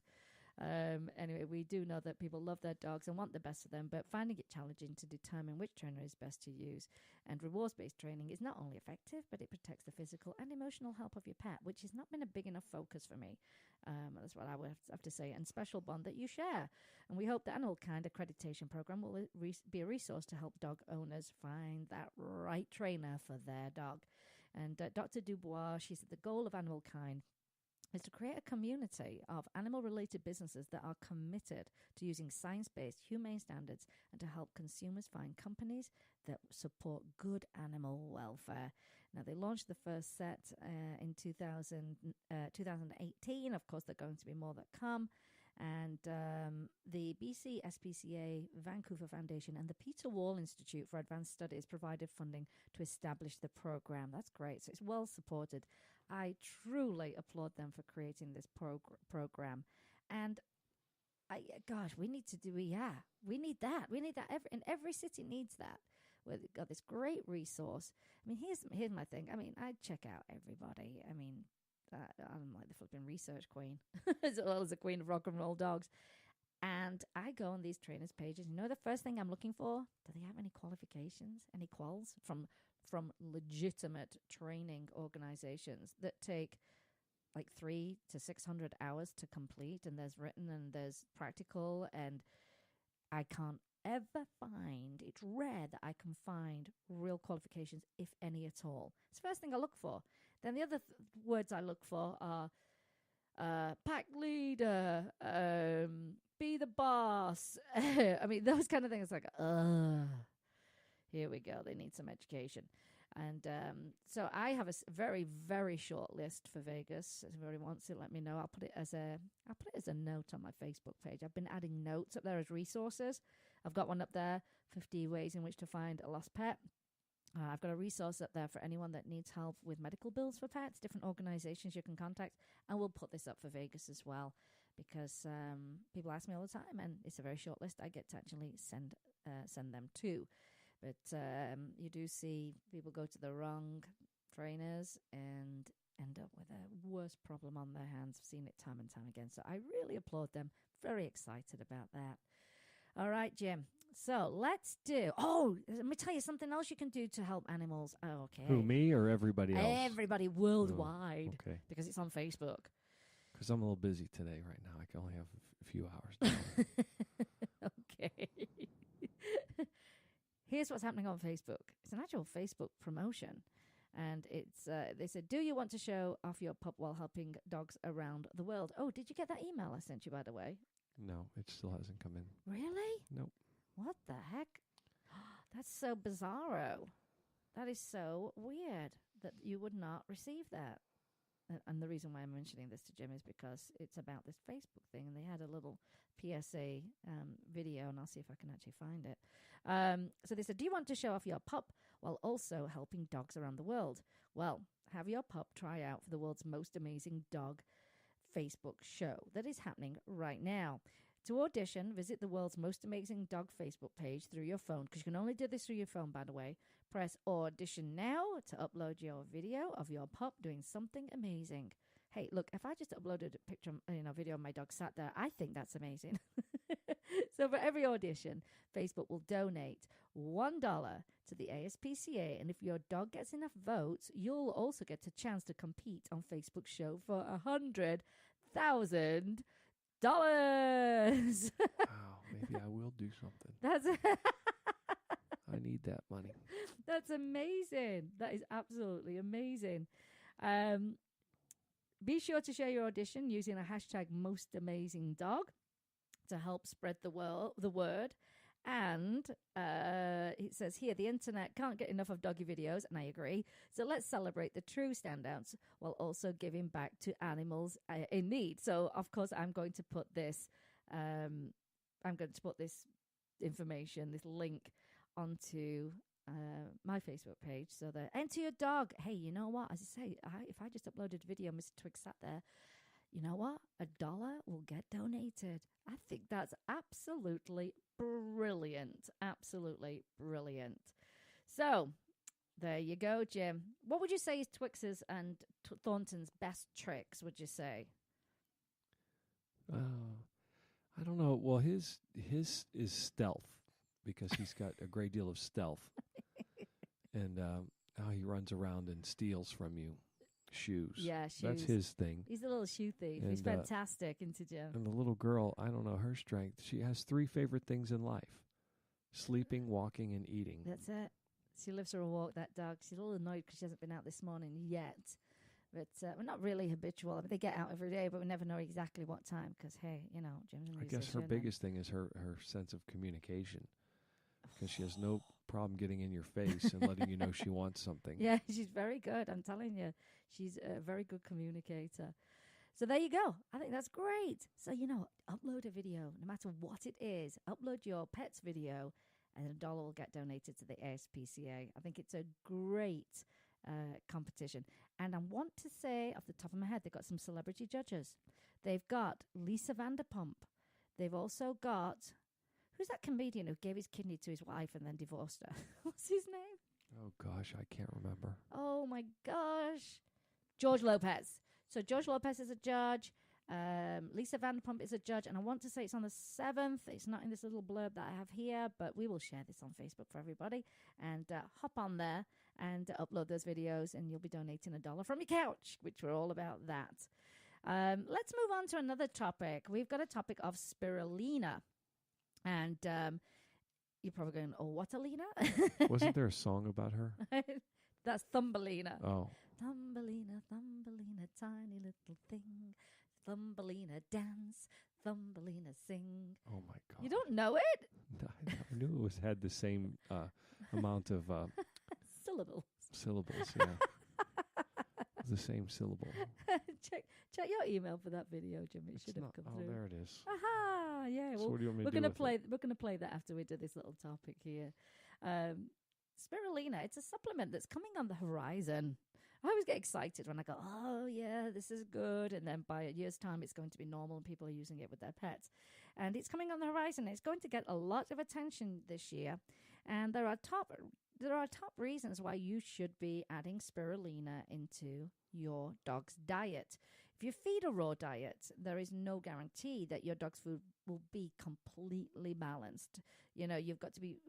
Anyway, we do know that people love their dogs and want the best for them, but finding it challenging to determine which trainer is best to use. And rewards-based training is not only effective, but it protects the physical and emotional health of your pet, which has not been a big enough focus for me. That's what I would have to say. And special bond that you share. And we hope the Animal Kind accreditation program will be a resource to help dog owners find that right trainer for their dog. And Dr. Dubois, she said the goal of Animal Kind is to create a community of animal-related businesses that are committed to using science-based, humane standards and to help consumers find companies that support good animal welfare. Now, they launched the first set in 2018. Of course, there are going to be more that come. And the BC SPCA, Vancouver Foundation, and the Peter Wall Institute for Advanced Studies provided funding to establish the program. That's great. So it's well supported. I truly applaud them for creating this program. And we need to do, we need that. We need that. Every city needs that. We've got this great resource. I mean, here's my thing. I mean, I check out everybody. I mean, I'm like the flipping research queen, as well as the queen of rock and roll dogs. And I go on these trainers' pages. You know, the first thing I'm looking for, do they have any qualifications, any quals from legitimate training organizations that take like 300 to 600 hours to complete, and there's written and there's practical, and I can't ever find, it's rare that I can find real qualifications, if any at all. It's the first thing I look for. Then the other words I look for are pack leader, be the boss. I mean, those kind of things. Like, here we go. They need some education. And so I have a very, very short list for Vegas. If anybody wants it, let me know. I'll put it as a note on my Facebook page. I've been adding notes up there as resources. I've got one up there, 50 ways in which to find a lost pet. I've got a resource up there for anyone that needs help with medical bills for pets, different organizations you can contact. And we'll put this up for Vegas as well, because people ask me all the time, and it's a very short list I get to actually send them to. But you do see people go to the wrong trainers and end up with a worse problem on their hands. I've seen it time and time again. So I really applaud them. Very excited about that. All right, Jim. So let's do... Oh, let me tell you something else you can do to help animals. Oh, okay. Who, me or everybody else? Everybody worldwide. Oh, okay. Because it's on Facebook. Because I'm a little busy today right now. I can only have a few hours now. Okay. Here's what's happening on Facebook. It's an actual Facebook promotion. And it's they said, do you want to show off your pup while helping dogs around the world? Oh, did you get that email I sent you, by the way? No, it still hasn't come in. Really? Nope. What the heck? That's so bizarro. That is so weird that you would not receive that. And the reason why I'm mentioning this to Jim is because it's about this Facebook thing, and they had a little PSA video, and I'll see if I can actually find it. So they said, do you want to show off your pup while also helping dogs around the world? Well, have your pup try out for the world's most amazing dog Facebook show that is happening right now. To audition, visit the world's most amazing dog Facebook page through your phone, because you can only do this through your phone, by the way. Press audition now to upload your video of your pup doing something amazing. Hey, look, if I just uploaded a picture, video of my dog sat there, I think that's amazing. So for every audition, Facebook will donate $1 to the ASPCA. And if your dog gets enough votes, you'll also get a chance to compete on Facebook's show for $100,000. Wow, maybe I will do something. That's I need that money. that's amazing. That is absolutely amazing. Be sure to share your audition using a hashtag #MostAmazingDog to help spread the word. And it says here, the internet can't get enough of doggy videos, and I agree. So let's celebrate the true standouts while also giving back to animals in need. So, of course, I'm going to put this information, this link onto my Facebook page, so that enter your dog. Hey, you know what? As I say, if I just uploaded a video, Mr. Twig sat there. You know what? $1 will get donated. I think that's absolutely brilliant. Absolutely brilliant. So, there you go, Jim. What would you say is Twix's and Thornton's best tricks, would you say? I don't know. Well, his is stealth, because he's got a great deal of stealth. And how he runs around and steals from you. Shoes. Yeah, shoes. That's his thing. He's a little shoe thief. And, He's fantastic, isn't he, Jim? And the little girl, I don't know her strength. She has 3 favorite things in life: sleeping, walking, and eating. That's it. She lives for a walk, that dog. She's a little annoyed because she hasn't been out this morning yet. But we're not really habitual. I mean, they get out every day, but we never know exactly what time because, hey, you know, Jim's a musician. I guess her biggest thing is her sense of communication, because she has no problem getting in your face and letting you know she wants something. Yeah, she's very good. I'm telling you, she's a very good communicator. So there you go. I think that's great. So, you know, upload a video, no matter what it is. Upload your pet's video, and $1 will get donated to the ASPCA. I think it's a great competition. And I want to say, off the top of my head, they've got some celebrity judges. They've got Lisa Vanderpump. They've also got... Who's that comedian who gave his kidney to his wife and then divorced her? What's his name? Oh, gosh, I can't remember. Oh, my gosh. George Lopez. So George Lopez is a judge. Lisa Vanderpump is a judge. And I want to say it's on the 7th. It's not in this little blurb that I have here, but we will share this on Facebook for everybody. And hop on there and upload those videos, and you'll be donating $1 from your couch, which we're all about that. Let's move on to another topic. We've got a topic of spirulina. And you're probably going, oh, what, Alina? Wasn't there a song about her? That's Thumbelina. Oh. Thumbelina, Thumbelina, tiny little thing. Thumbelina dance, Thumbelina sing. Oh, my God. You don't know it? I knew it had the same amount of syllables. Yeah. The same syllable. check your email for that video, Jim. It should have come through. Oh, there it is. Aha! Yeah. So what do you want me we're to do gonna with play. it? We're gonna play that after we do this little topic here. Spirulina. It's a supplement that's coming on the horizon. I always get excited when I go, oh yeah, this is good, and then by a year's time, it's going to be normal, and people are using it with their pets. And it's coming on the horizon. It's going to get a lot of attention this year, and there are top reasons why you should be adding spirulina into your dog's diet. If you feed a raw diet, there is no guarantee that your dog's food will be completely balanced. You know, you've got to be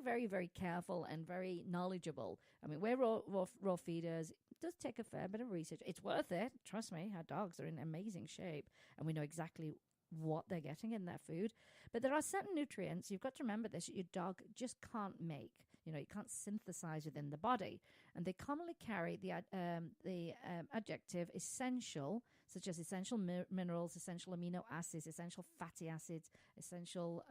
very, very careful and very knowledgeable. I mean, we're raw feeders. It does take a fair bit of research. It's worth it. Trust me, our dogs are in amazing shape, and we know exactly what they're getting in their food. But there are certain nutrients, you've got to remember this, your dog just can't make. You know, you can't synthesize within the body. And they commonly carry the adjective essential, such as essential minerals, essential amino acids, essential fatty acids, essential,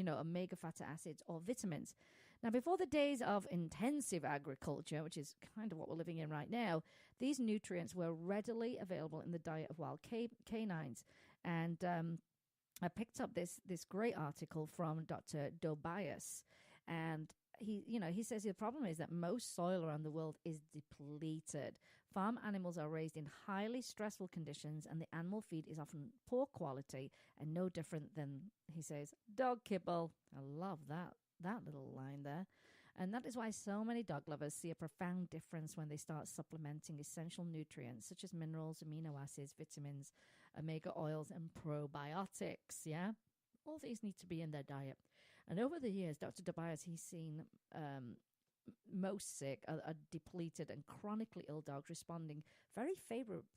omega fatty acids, or vitamins. Now, before the days of intensive agriculture, which is kind of what we're living in right now, these nutrients were readily available in the diet of wild canines. And I picked up this great article from Dr. Tobias, and he says the problem is that most soil around the world is depleted. Farm animals are raised in highly stressful conditions, and the animal feed is often poor quality and no different than, he says, dog kibble. I love that little line there. And that is why so many dog lovers see a profound difference when they start supplementing essential nutrients such as minerals, amino acids, vitamins, omega oils, and probiotics. Yeah, all these need to be in their diet. And over the years, Dr. Tobias, he's seen most sick, are depleted and chronically ill dogs responding very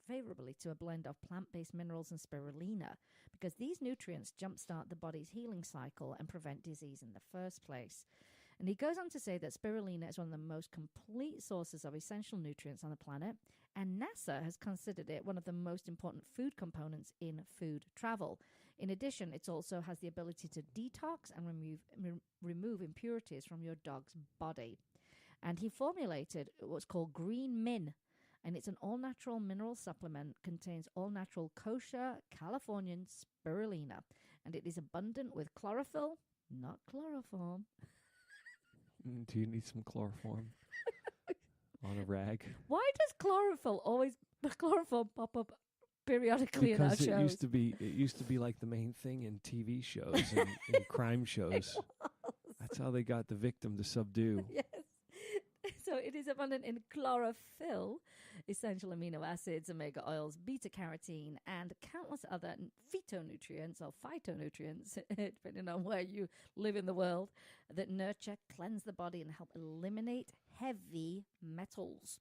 favorably to a blend of plant-based minerals and spirulina, because these nutrients jumpstart the body's healing cycle and prevent disease in the first place. And he goes on to say that spirulina is one of the most complete sources of essential nutrients on the planet, and NASA has considered it one of the most important food components in food travel. In addition, it also has the ability to detox and remove impurities from your dog's body. And he formulated what's called Green Min, and it's an all-natural mineral supplement, contains all-natural kosher Californian spirulina, and it is abundant with chlorophyll, not chloroform. Do you need some chloroform on a rag? Why does chloroform pop up periodically in our Because shows? it used to be like the main thing in TV shows and crime shows. That's how they got the victim to subdue. Yes. So it is abundant in chlorophyll, essential amino acids, omega oils, beta carotene, and countless other phytonutrients or phytonutrients, depending on where you live in the world, that nurture, cleanse the body, and help eliminate heavy metals.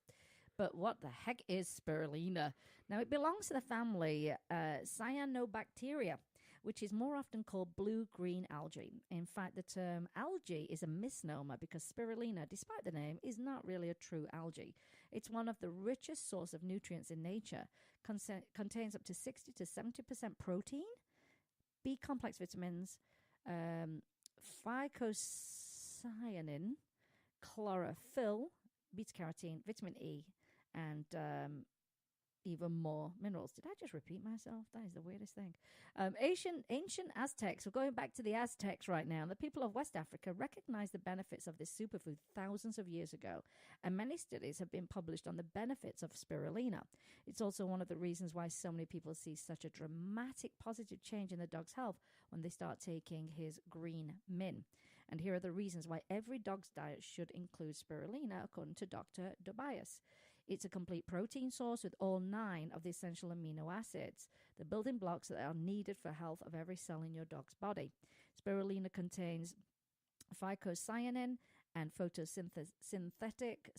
But what the heck is spirulina? Now, it belongs to the family cyanobacteria, which is more often called blue-green algae. In fact, the term algae is a misnomer because spirulina, despite the name, is not really a true algae. It's one of the richest source of nutrients in nature, contains up to 60 to 70% protein, B-complex vitamins, phycocyanin, chlorophyll, beta-carotene, vitamin E, and even more minerals. Did I just repeat myself? That is the weirdest thing. Ancient Aztecs, we're going back to the Aztecs right now. The people of West Africa recognized the benefits of this superfood thousands of years ago, and many studies have been published on the benefits of spirulina. It's also one of the reasons why so many people see such a dramatic positive change in the dog's health when they start taking his Green Min. And here are the reasons why every dog's diet should include spirulina, according to Dr. Tobias. It's a complete protein source with all 9 of the essential amino acids, the building blocks that are needed for health of every cell in your dog's body. Spirulina contains phycocyanin and photosynthetic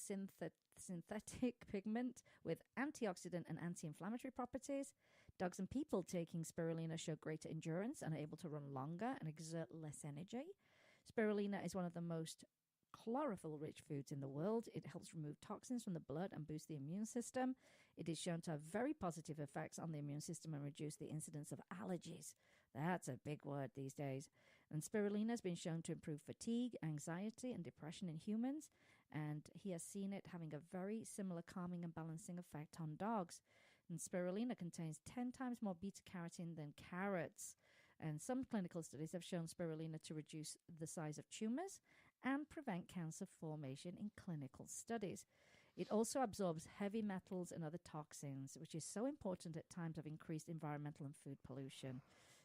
pigment with antioxidant and anti-inflammatory properties. Dogs and people taking spirulina show greater endurance and are able to run longer and exert less energy. Spirulina is one of the most chlorophyll-rich foods in the world. It helps remove toxins from the blood and boost the immune system. It is shown to have very positive effects on the immune system and reduce the incidence of allergies. That's a big word these days. And spirulina has been shown to improve fatigue, anxiety, and depression in humans. And he has seen it having a very similar calming and balancing effect on dogs. And spirulina contains 10 times more beta-carotene than carrots. And some clinical studies have shown spirulina to reduce the size of tumors and prevent cancer formation in clinical studies. It also absorbs heavy metals and other toxins, which is so important at times of increased environmental and food pollution.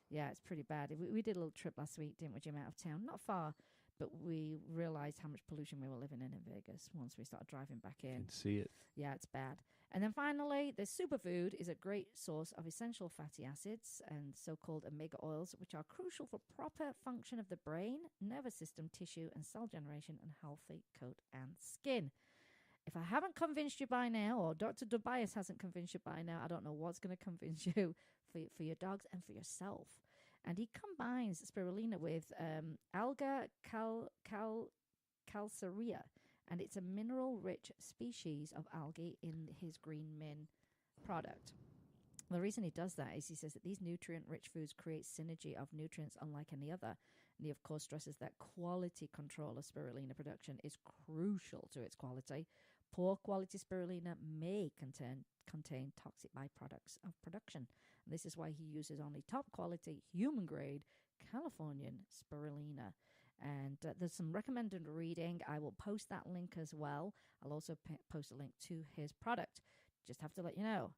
Yeah, it's pretty bad. We did a little trip last week, didn't we, Jim, out of town? Not far, but we realized how much pollution we were living in Vegas once we started driving back in. You can see it. Yeah, it's bad. And then finally, the superfood is a great source of essential fatty acids and so-called omega oils, which are crucial for proper function of the brain, nervous system, tissue, and cell generation, and healthy coat and skin. If I haven't convinced you by now, or Dr. Tobias hasn't convinced you by now, I don't know what's going to convince you for your dogs and for yourself. And he combines spirulina with alga calcarea, and it's a mineral-rich species of algae in his Green Min product. The reason he does that is he says that these nutrient-rich foods create synergy of nutrients unlike any other. And he, of course, stresses that quality control of spirulina production is crucial to its quality. Poor quality spirulina may contain toxic byproducts of production. And this is why he uses only top-quality, human-grade Californian spirulina. And there's some recommended reading. I will post that link as well. I'll also post a link to his product. Just have to let you know.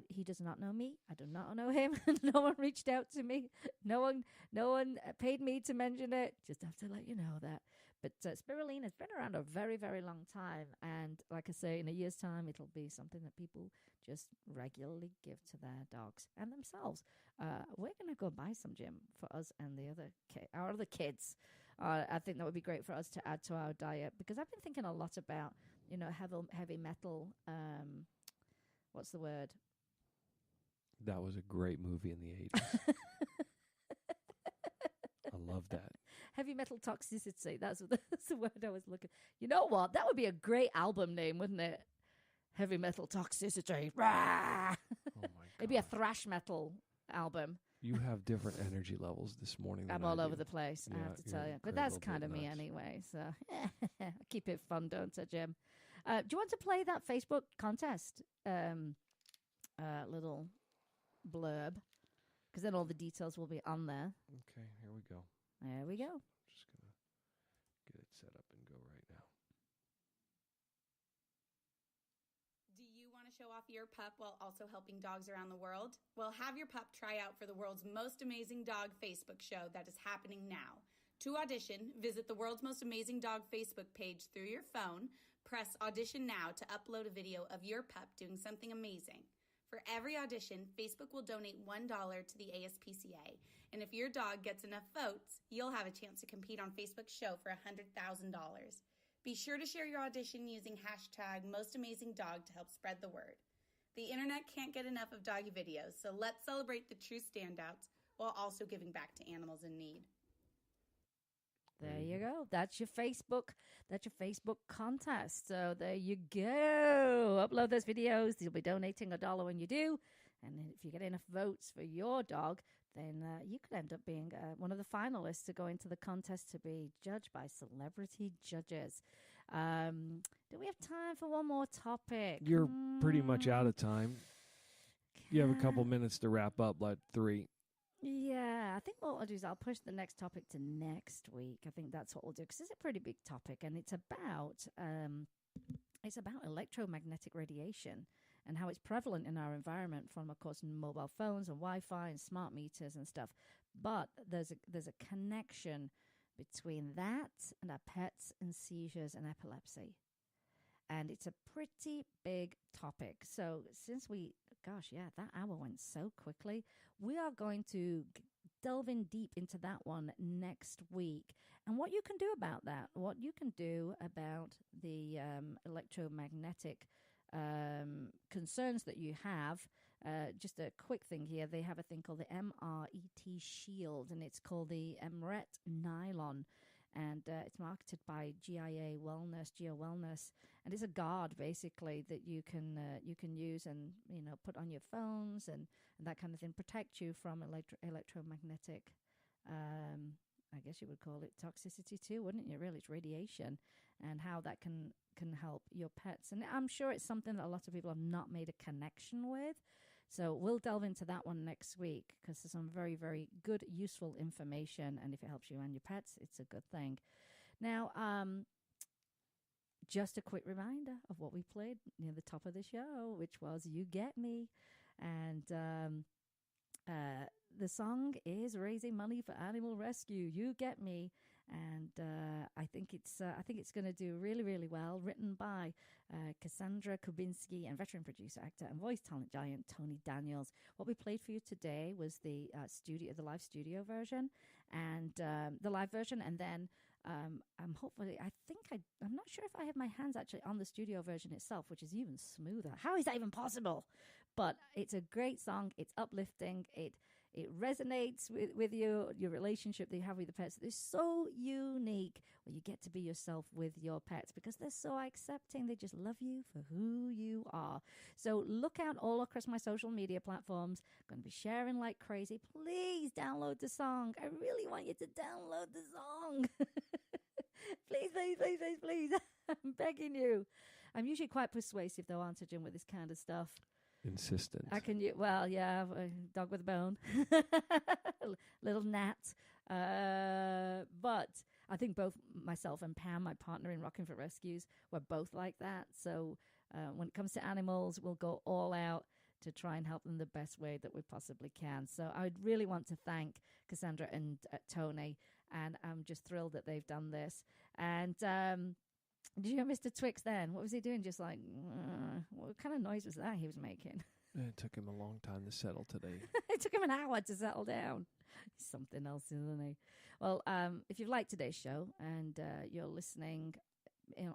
He does not know me. I do not know him. No one reached out to me. No one paid me to mention it. Just have to let you know that. But spirulina has been around a very, very long time. And like I say, in a year's time, it'll be something that people just regularly give to their dogs and themselves. We're going to go buy some, Jim, for us and our other kids. I think that would be great for us to add to our diet, because I've been thinking a lot about, heavy metal. What's the word? That was a great movie in the 80s. I love that. Heavy metal toxicity. That's the word I was looking. You know what? That would be a great album name, wouldn't it? Heavy metal toxicity. Rah! Oh my God. It'd be a thrash metal album. You have different energy levels this morning. I'm all over the place, I Yeah, have to you're tell you. a But that's little kind bit of me nuts. anyway. So I keep it fun, don't I, Jim? Do you want to play that Facebook contest little blurb? Because then all the details will be on there. Okay, here we go. There we go. Just going to get it set up and go right now. Do you want to show off your pup while also helping dogs around the world? Well, have your pup try out for the world's most amazing dog Facebook show that is happening now. To audition, visit the world's most amazing dog Facebook page through your phone. Press audition now to upload a video of your pup doing something amazing. For every audition, Facebook will donate $1 to the ASPCA. And if your dog gets enough votes, you'll have a chance to compete on Facebook's show for $100,000. Be sure to share your audition using hashtag #MostAmazingDog to help spread the word. The internet can't get enough of doggy videos, so let's celebrate the true standouts while also giving back to animals in need. There you go. That's your Facebook. That's your Facebook contest. So there you go. Upload those videos. You'll be donating $1 when you do. And if you get enough votes for your dog, then you could end up being one of the finalists to go into the contest to be judged by celebrity judges. Do we have time for one more topic? You're pretty much out of time. You have a couple minutes to wrap up, like 3. Yeah, I think what I'll do is I'll push the next topic to next week. I think that's what we'll do because it's a pretty big topic, and it's about electromagnetic radiation and how it's prevalent in our environment from, of course, mobile phones and Wi-Fi and smart meters and stuff. But there's a connection between that and our pets and seizures and epilepsy. And it's a pretty big topic. So since that hour went so quickly, we are going to delve in deep into that one next week. And what you can do about that, what you can do about the electromagnetic concerns that you have. Just a quick thing here. They have a thing called the MRET shield, and it's called the MRET nylon. And it's marketed by GIA Wellness, Geo Wellness, and it's a guard basically that you can use and put on your phones and that kind of thing, protect you from electromagnetic. I guess you would call it toxicity too, wouldn't you? Really, it's radiation and how that can help your pets. And I'm sure it's something that a lot of people have not made a connection with. So we'll delve into that one next week because there's some very, very good, useful information. And if it helps you and your pets, it's a good thing. Now, just a quick reminder of what we played near the top of the show, which was You Get Me. And the song is raising money for animal rescue. You Get Me. And I think it's going to do really, really well. Written by Cassandra Kubinski and veteran producer, actor, and voice talent giant Tonydaniels. What we played for you today was the live studio version, and the live version, and then I'm not sure if I have my hands actually on the studio version itself, which is even smoother. How is that even possible? But it's a great song. It's uplifting. It resonates with your relationship that you have with the pets. It's so unique where you get to be yourself with your pets because they're so accepting. They just love you for who you are. So look out all across my social media platforms. I'm going to be sharing like crazy. Please download the song. I really want you to download the song. Please, please, please, please, please. I'm begging you. I'm usually quite persuasive, though, aren't I, Jim, with this kind of stuff? Insistent. Dog with a bone. Little gnat. But I think both myself and Pam, my partner in Rockin' for Rescues, we're both like that. So when it comes to animals, we'll go all out to try and help them the best way that we possibly can. So I would really want to thank Cassandra and Tony, and I'm just thrilled that they've done this. And did you hear Mr. Twix then? What was he doing? Just like, what kind of noise was that he was making? It took him a long time to settle today. It took him an hour to settle down. He's something else, isn't he? Well, if you've liked today's show and you're listening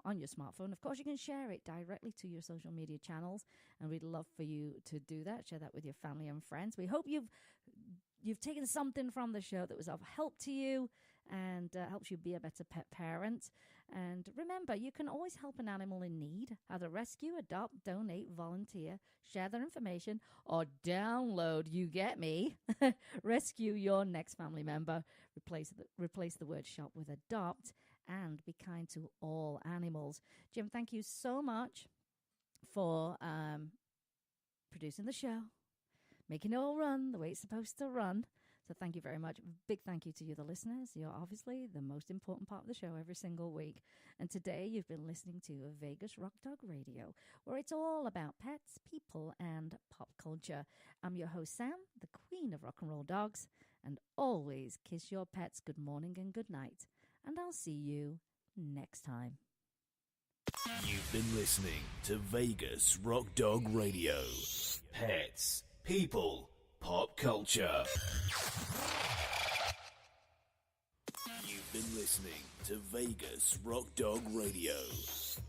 on your smartphone. Of course, you can share it directly to your social media channels, and we'd love for you to do that. Share that with your family and friends. We hope you've taken something from the show that was of help to you and helps you be a better pet parent. And remember, you can always help an animal in need. Either rescue, adopt, donate, volunteer, share their information, or download, you get me, rescue your next family member, replace the word shop with adopt, and be kind to all animals. Jim, thank you so much for producing the show, making it all run the way it's supposed to run. So thank you very much. Big thank you to you, the listeners. You're obviously the most important part of the show every single week. And today you've been listening to Vegas Rock Dog Radio, where it's all about pets, people, and pop culture. I'm your host, Sam, the queen of rock and roll dogs. And always kiss your pets good morning and good night. And I'll see you next time. You've been listening to Vegas Rock Dog Radio. Pets, people, pop culture. You've been listening to Vegas Rock Dog Radio.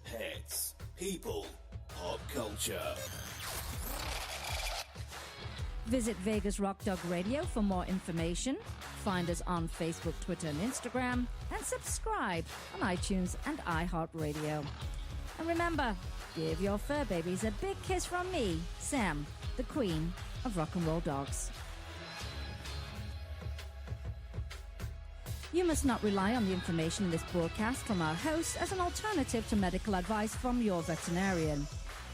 Pets, people, pop culture. Visit Vegas Rock Dog Radio for more information. Find us on Facebook, Twitter, and Instagram. And subscribe on iTunes and iHeartRadio. And remember, give your fur babies a big kiss from me, Sam, the queen of rock and roll dogs. You must not rely on the information in this broadcast from our hosts as an alternative to medical advice from your veterinarian.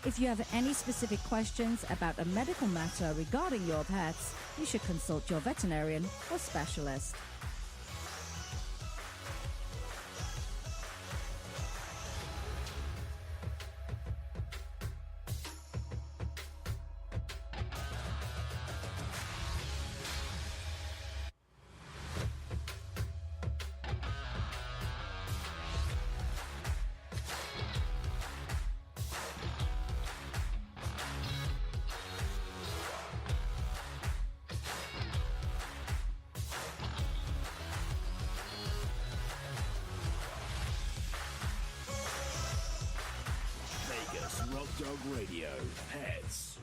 If you have any specific questions about a medical matter regarding your pets, you should consult your veterinarian or specialist. Vegas Rock Dog Radio. Pets,